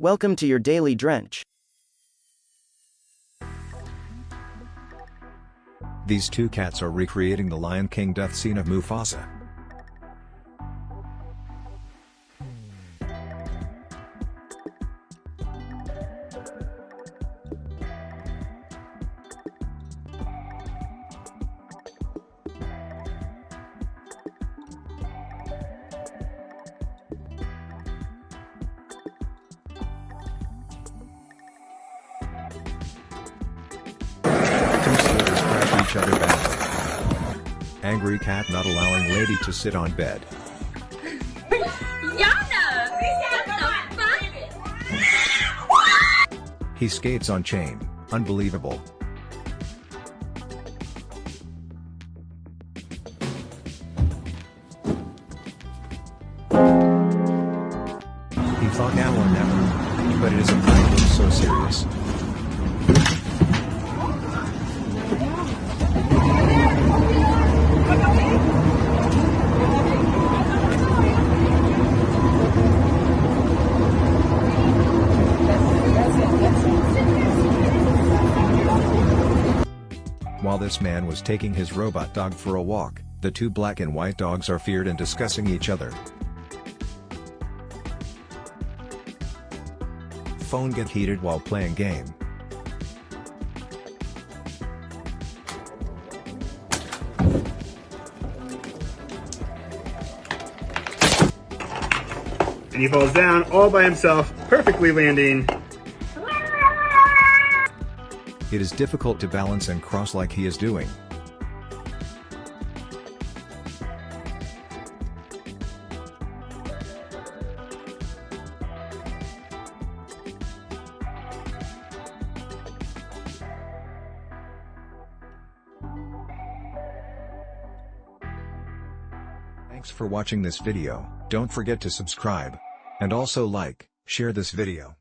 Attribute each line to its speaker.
Speaker 1: Welcome to your daily Drench.
Speaker 2: These two cats are recreating the Lion King death scene of Mufasa. Two slitters crash each other badly. Angry cat not allowing lady to sit on bed. He skates on chain. Unbelievable. He thought now or never, but it is a prank looks so serious. While this man was taking his robot dog for a walk, the two black and white dogs are feared and discussing each other. Phone get heated while playing game.
Speaker 3: And he falls down all by himself, perfectly landing.
Speaker 2: It is difficult to balance and cross like he is doing. Thanks for watching this video. Don't forget to subscribe. And also like, share this video.